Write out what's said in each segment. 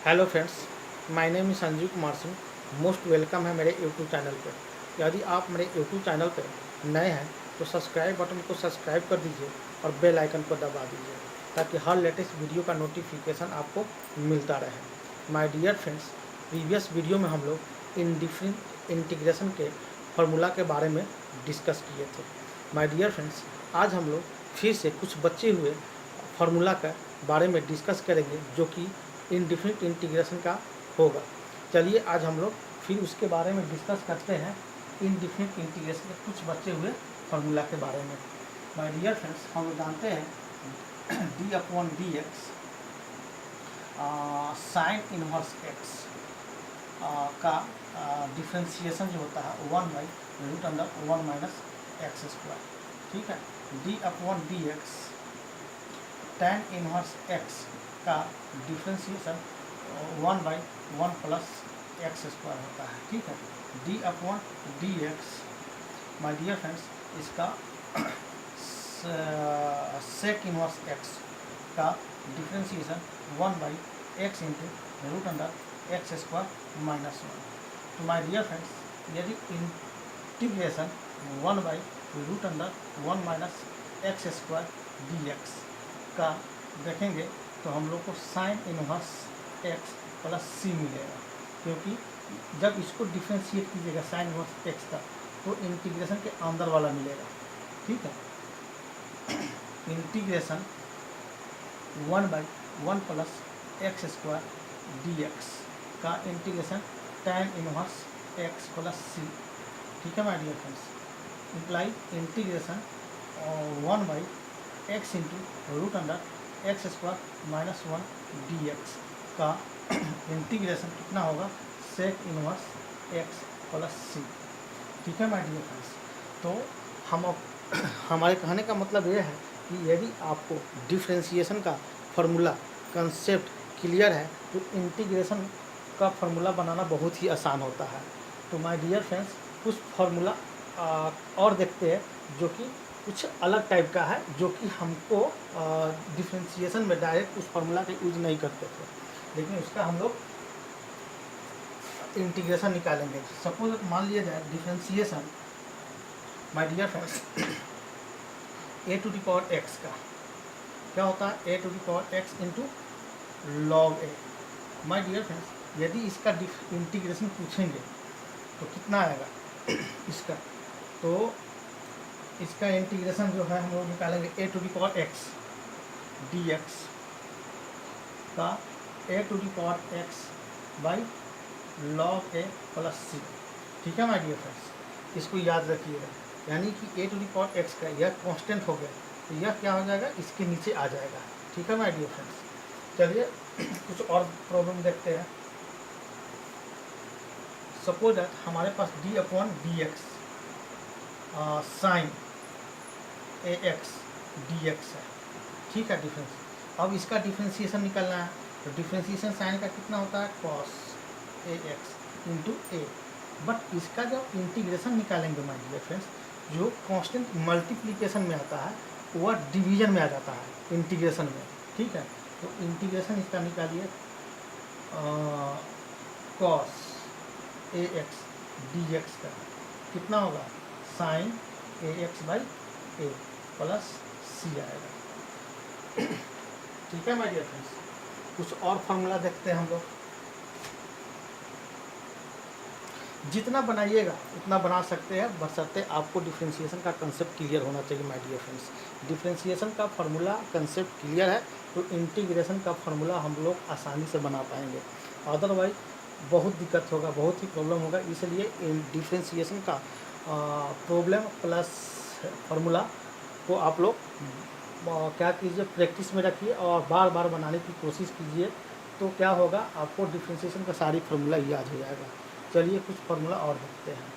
Hello friends, my name is Sanjeev Kumar Singh. Most welcome है मेरे YouTube channel पर। यदि आप मेरे यूट्यूब चैनल पर नए हैं तो सब्सक्राइब बटन को सब्सक्राइब कर दीजिए और बेल आइकन को दबा दीजिए ताकि हर लेटेस्ट वीडियो का नोटिफिकेशन आपको मिलता रहे। My dear friends, previous video में हम लोग इंडिफरेंट इंटीग्रेशन के फार्मूला के बारे में डिस्कस किए थे। माय डियर फ्रेंड्स, आज हम लोग फिर से कुछ बचे हुए फार्मूला के बारे में डिस्कस करेंगे जो कि इनडिफिनिट इंटीग्रेशन का होगा। चलिए आज हम लोग फिर उसके बारे में डिस्कस करते हैं, इनडिफिनिट इंटीग्रेशन के कुछ बचे हुए फार्मूला के बारे में। माय डियर फ्रेंड्स, हम लोग जानते हैं D upon D X sine inverse X का डिफ्रेंसिएशन जो होता है 1/√(1 - x²). ठीक है, D upon D X tan inverse X का डिफ्रेंसिएशन 1/1 + x² होता है। ठीक है, D upon D x, my dear friends, इसका सेक इनवर्स एक्स का डिफ्रेंसिएशन 1/x × (√x² - 1). तो माय डियर फ्रेंड्स, यदि इंटीग्रेशन 1/√(1 - x² dx का देखेंगे तो हम लोग को साइन इनवर्स एक्स प्लस सी मिलेगा, क्योंकि जब इसको डिफ्रेंशिएट कीजिएगा साइन इनवर्स एक्स का तो इंटीग्रेशन के अंदर वाला मिलेगा। ठीक है, इंटीग्रेशन 1/1 + x² dx का integration tan inverse x plus c. ठीक है my dear friends, imply integration 1/x × (√x² - 1) dx का इंटीग्रेशन कितना होगा, sec inverse x plus c. ठीक है माय डियर फ्रेंड्स, तो हमारे कहने का मतलब यह है कि यदि आपको डिफ्रेंशिएशन का फार्मूला कंसेप्ट क्लियर है तो इंटीग्रेशन का फार्मूला बनाना बहुत ही आसान होता है। तो माय डियर फ्रेंड्स, कुछ फार्मूला और देखते हैं जो कि कुछ अलग टाइप का है, जो कि हमको डिफ्रेंशिएशन में डायरेक्ट उस फार्मूला का यूज नहीं करते थे, लेकिन उसका हम लोग इंटीग्रेशन निकालेंगे। सपोज मान लिया जाए differentiation, my dear friends, a⁴x का क्या होता है, a⁴x × log a। My dear friends, यदि इसका इंटीग्रेशन पूछेंगे तो कितना आएगा इसका, तो इसका इंटीग्रेशन जो है हम लोग निकालेंगे a⁴x dx का a⁴x log a plus c। ठीक है माय डियर फ्रेंड्स, इसको याद रखिएगा, यानी कि a⁴x का यह कांस्टेंट हो गया तो यह क्या हो जाएगा, इसके नीचे आ जाएगा। ठीक है माय डियर फ्रेंड्स, चलिए कुछ और प्रॉब्लम देखते हैं। सपोज दैट हमारे पास d upon D X sine ax dx है। ठीक है, डिफरेंस, अब इसका डिफ्रेंशिएशन निकालना है तो डिफ्रेंशिएशन साइन का कितना होता है, cos ax × a। बट इसका जब इंटीग्रेशन निकालेंगे माय डियर फ्रेंड्स, जो कांस्टेंट मल्टीप्लिकेशन में आता है वह डिवीजन में आ जाता है इंटीग्रेशन में। ठीक है, तो इंटीग्रेशन इसका निकालिए cos ax dx का कितना होगा, साइन ax/a प्लस सी आएगा। ठीक है माय डियर फ्रेंड्स, कुछ और फार्मूला देखते हैं हम लोग। जितना बनाइएगा उतना बना सकते हैं, बशर्ते आपको डिफ्रेंशिएशन का कंसेप्ट क्लियर होना चाहिए। माय डियर फ्रेंड्स, डिफ्रेंशिएशन का फार्मूला कंसेप्ट क्लियर है तो इंटीग्रेशन का फार्मूला हम लोग आसानी से बना पाएंगे, अदरवाइज बहुत दिक्कत होगा, बहुत ही प्रॉब्लम होगा। इसलिए डिफ्रेंशिएशन का प्रॉब्लम प्लस फार्मूला को आप लोग क्या कीजिए, प्रैक्टिस में रखिए और बार बार बनाने की कोशिश कीजिए, तो क्या होगा, आपको डिफ्रेंशिएशन का सारी फार्मूला याद हो जाएगा। चलिए कुछ फार्मूला और देखते हैं।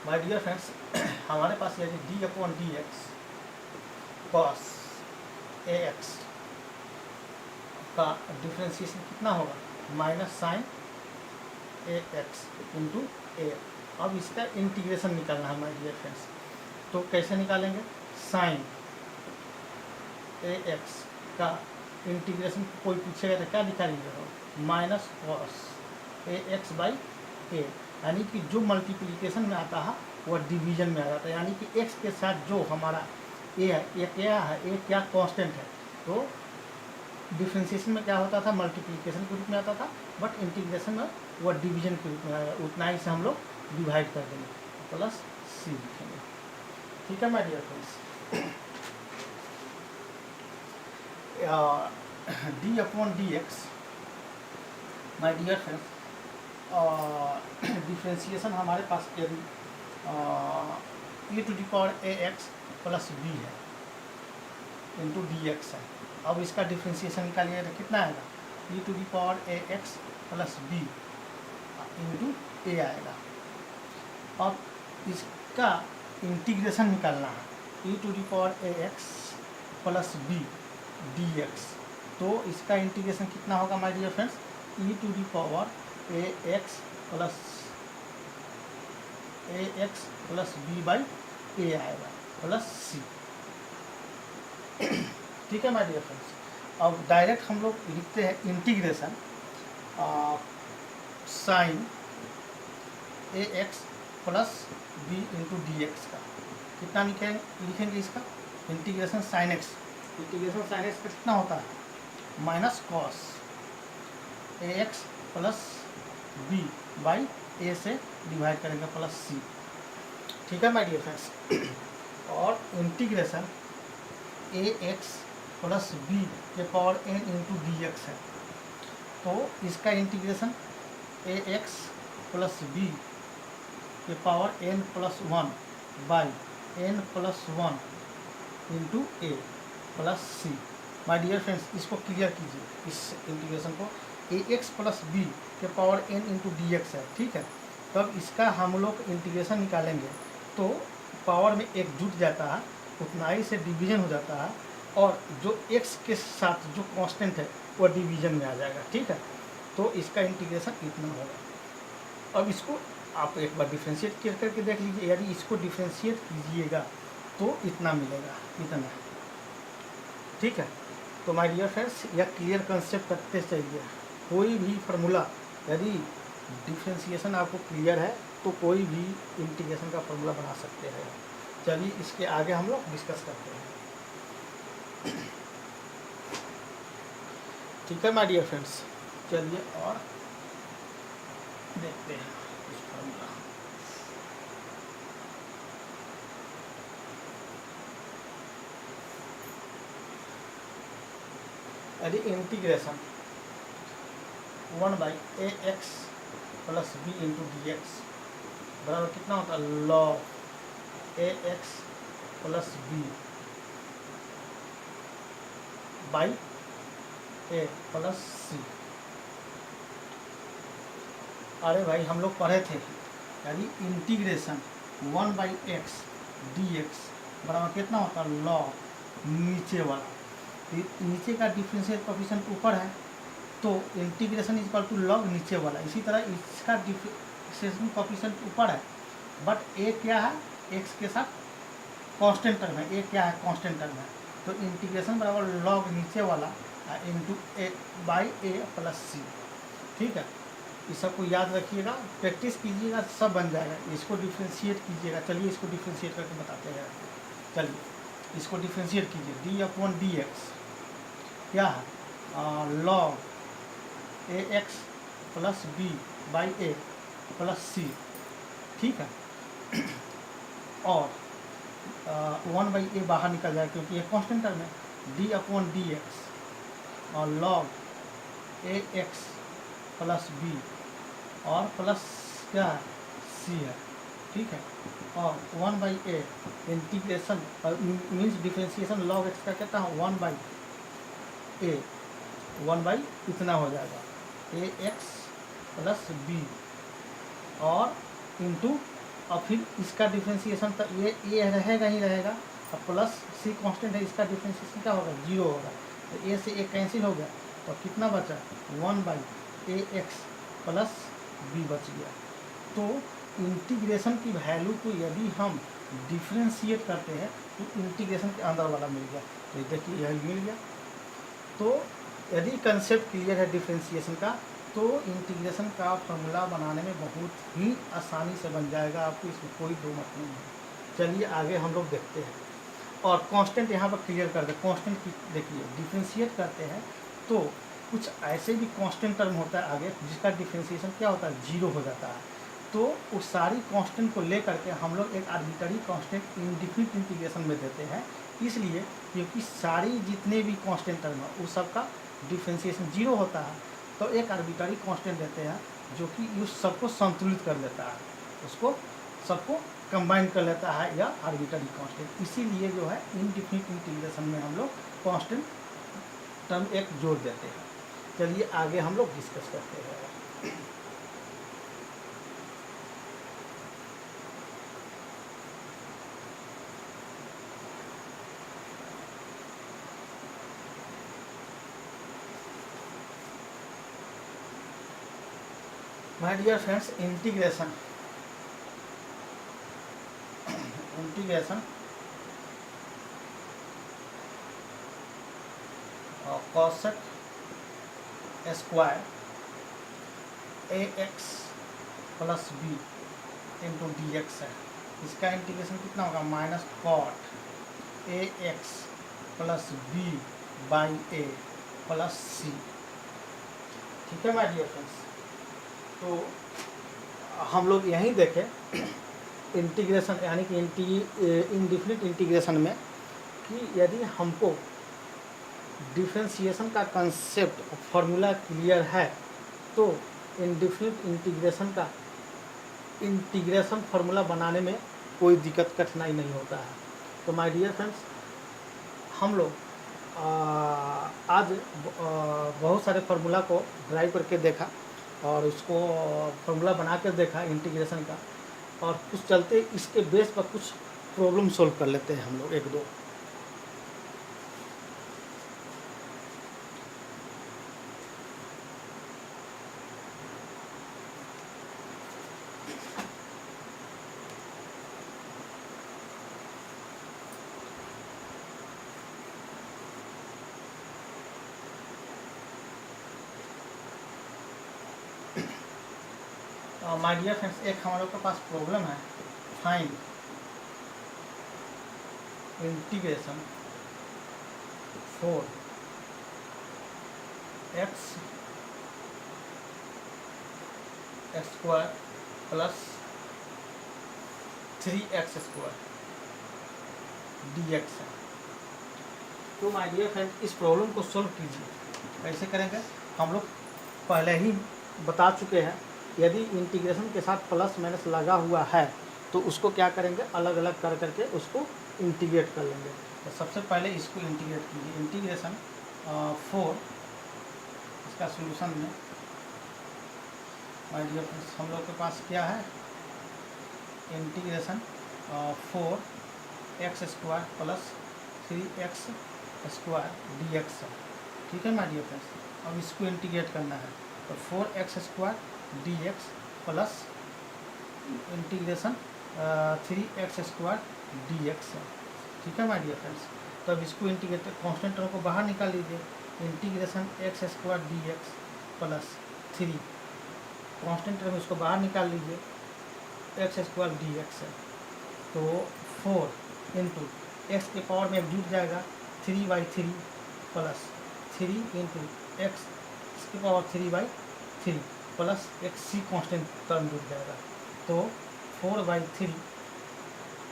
माय डियर फ्रेंड्स, हमारे पास यदि d upon D x cos ax का डिफ्रेंशिएशन कितना होगा, minus sign a x into ए। अब इसका इंटीग्रेशन निकालना है माय डियर फ्रेंड्स। तो कैसे निकालेंगे? साइन ए एक्स का इंटीग्रेशन कोई पूछेगा तो क्या लिखा लीजिएगा? Minus cos a x by a, यानी कि जो मल्टीप्लिकेशन में आता है वह डिवीजन में आ जाता है, यानी कि एक्स के साथ जो हमारा ए है, ये क्या है, ए क्या कांस्टेंट है। तो डिफ्रेंशिएशन में क्या होता था? मल्टीप्लिकेशन के रूप में आता था, बट इंटीग्रेशन में वह डिवीजन के रूप में आएगा। उतना ही से हम लोग डिवाइड कर देंगे, प्लस सी लिखेंगे। ठीक है my dear friends. D upon D x my dear friends, differentiation हमारे पास यदि e to the power a x plus b है इंटू डी एक्स है। अब इसका डिफ्रेंशिएशन निकालिए तो कितना आएगा? e to the power a x plus b into a आएगा। अब इसका इंटीग्रेशन निकालना है, e to the power a x plus b d x. तो इसका इंटीग्रेशन कितना होगा my dear friends? e to the power a x plus b by a आएगा, प्लस सी। ठीक है माय डियर फ्रेंड्स। अब डायरेक्ट हम लोग लिखते हैं integration sine a x plus b into D x का। कितना लिखेंगे इसका? Integration sine x, integration sine x का कितना होता है? Minus cos a x plus b by a से डिवाइड करेंगे, प्लस सी। ठीक है माय डियर फ्रेंड्स। और integration A x plus B के power N into D x है। तो इसका integration A x plus B के power N plus one by N plus one into A plus C. My dear friends, इसको clear कीजिए, इस integration को। A x plus B के power N into D x है, ठीक है। तब इसका हम लोग इंटीग्रेशन निकालेंगे तो पावर में एक जुट जाता है, उतना ही से डिवीजन हो जाता है, और जो एक्स के साथ जो कांस्टेंट है वो डिवीजन में आ जाएगा, ठीक है। तो इसका इंटीग्रेशन इतना होगा। अब इसको आप एक बार डिफ्रेंशिएट करके देख लीजिए, यदि इसको डिफ्रेंशिएट कीजिएगा तो इतना मिलेगा, इतना, ठीक है। तो माय डियर फ्रेंड्स, यह क्लियर कंसेप्ट रखते चाहिए। कोई भी फार्मूला यदि डिफ्रेंशिएशन आपको क्लियर है तो कोई भी इंटीग्रेशन का फार्मूला बना सकते हैं। चलिए इसके आगे हम लोग डिस्कस करते हैं। ठीक है माय डियर फ्रेंड्स, चलिए और देखते हैं इस फार्मूला। यदि integration 1 by A x plus b into D x बराबर कितना होता है? Log a x plus b by a plus c. अरे भाई हम लोग पढ़े थे, यानी integration 1 by x d x बराबर कितना होता है? लॉग नीचे वाला, नीचे का डिफरेंशियल कोएफिशिएंट ऊपर है तो integration is equal to log नीचे वाला। इसी तरह इसका डिफरेंशियल कोएफिशिएंट ऊपर है, बट ए क्या है? एक्स के साथ कांस्टेंट टर्म है, ए क्या है? कांस्टेंट टर्म है। तो इंटीग्रेशन बराबर लॉग नीचे वाला into a by a plus c, ठीक है। इस सबको याद रखिएगा, प्रैक्टिस कीजिएगा, सब बन जाएगा। इसको डिफ्रेंशिएट कीजिएगा। चलिए इसको डिफ्रेंशिएट करके बताते हैं। चलिए इसको डिफ्रेंशिएट कीजिए। डी अपॉन डी एक्स क्या है? Log a x plus b by a plus c, ठीक है। और 1 बाई ए बाहर निकल जाए क्योंकि ये कांस्टेंट टर्म है। डी अपॉन डी एक्स और log a x plus B और प्लस क्या है? सी है, ठीक है। और 1 by a integration means differentiation log x का कहता है 1 बाई ए, 1 बाई इतना हो जाएगा ए एक्स प्लस बी और इंटू, और फिर इसका डिफ्रेंशिएशन तो ये रहेगा ही रहेगा, और प्लस सी कांस्टेंट है, इसका डिफ्रेंशिएशन क्या होगा? 0 होगा। तो ए से ए कैंसिल हो गया, तो कितना बचा? 1 by A x plus B बच गया। तो इंटीग्रेशन की वैल्यू को यदि हम डिफ्रेंशिएट करते हैं तो इंटीग्रेशन के अंदर वाला मिल गया, तो ये देखिए यह मिल गया। तो यदि कंसेप्ट क्लियर है डिफ्रेंशिएशन का, तो इंटीग्रेशन का फॉर्मूला बनाने में बहुत ही आसानी से बन जाएगा, आपको इसमें कोई दो मत नहीं है। चलिए आगे हम लोग देखते हैं और कांस्टेंट यहाँ पर क्लियर कर दे। कांस्टेंट की देखिए डिफ्रेंशिएट करते हैं तो कुछ ऐसे भी कांस्टेंट टर्म होता है आगे जिसका डिफ्रेंशिएशन क्या होता है, जीरो हो जाता है। तो उस सारी कांस्टेंट को लेकर के हम लोग एक आर्बिट्ररी कांस्टेंट इंडिफिनिट इंटीग्रेशन में देते हैं, इसलिए क्योंकि सारी जितने भी कांस्टेंट टर्म है उस सब का डिफ्रेंशिएशन जीरो होता है। तो एक आर्बिट्ररी कांस्टेंट देते हैं जो कि उस सबको संतुलित कर लेता है, उसको सबको कंबाइन कर लेता है या आर्बिट्ररी कांस्टेंट। इसीलिए जो है इंडिफिनिट इंटीग्रेशन में हम लोग कांस्टेंट टर्म एक जोड़ देते हैं। चलिए आगे हम लोग डिस्कस करते हैं। My dear friends, integration cosec square ax plus b into D x है। इसका इंटीग्रेशन कितना होगा, minus cot ax plus b by a plus c. ठीक है माय डियर फ्रेंड्स, तो हम लोग यहीं देखें इंटीग्रेशन यानी कि इंडिफिनिट इंटीग्रेशन में कि यदि हमको डिफ्रेंशिएशन का कंसेप्ट फार्मूला क्लियर है तो इंडिफिनिट इंटीग्रेशन का इंटीग्रेशन फार्मूला बनाने में कोई दिक्कत कठिनाई नहीं होता है। तो माय डियर फ्रेंड्स, हम लोग आज बहुत सारे फार्मूला को ड्राइव करके देखा और उसको फार्मूला बना कर देखा इंटीग्रेशन का, और कुछ चलते इसके बेस पर कुछ प्रॉब्लम सॉल्व कर लेते हैं हम लोग एक दो। माय डियर फ्रेंड्स, एक हम लोग के पास प्रॉब्लम है, find integration for x square plus 3x square dx है। तो माय डियर फ्रेंड्स, इस प्रॉब्लम को सॉल्व कीजिए। कैसे करेंगे, हम लोग पहले ही बता चुके हैं। यदि इंटीग्रेशन के साथ प्लस माइनस लगा हुआ है तो उसको क्या करेंगे, अलग अलग कर करके उसको इंटीग्रेट कर लेंगे। तो सबसे पहले इसको इंटीग्रेट कीजिए। इंटीग्रेशन 4, इसका सॉल्यूशन में माय डियर फ्रेंड्स हम लोग के पास क्या है, integration 4x square plus 3x square dx है। ठीक है माय डियर फ्रेंड्स, अब इसको इंटीग्रेट करना है। तो 4x square dx plus integration 3x square dx है। ठीक है माय डियर फ्रेंड्स, तो अब इसको इंटीग्रेट कांस्टेंट टर्म को बाहर निकाल लीजिए। Integration x square dx plus 3 constant term इसको बाहर निकाल लीजिए, x स्क्वायर dx है। तो 4 इंटू एक्स के पावर में जुड़ जाएगा 3/3 प्लस 3 इंटू एक्स की पावर 3/3 प्लस एक सी कांस्टेंट टर्म जुड़ जाएगा। तो 4/3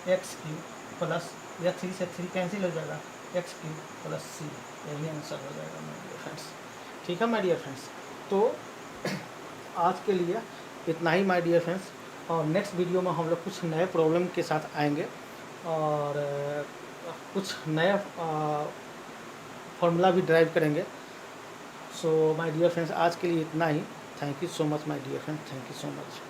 एक्स क्यूब प्लस या 3 से 3 कैंसिल हो जाएगा, एक्स क्यूब प्लस सी, यही आंसर हो जाएगा माय डियर फ्रेंड्स। ठीक है माय डियर फ्रेंड्स, तो आज के लिए इतना ही माय डियर फ्रेंड्स, और नेक्स्ट वीडियो में हम लोग कुछ नए प्रॉब्लम के साथ आएंगे और कुछ नया फार्मूला भी ड्राइव करेंगे। सो माय डियर फ्रेंड्स, आज के लिए इतना ही। Thank you so much my dear friends, thank you so much.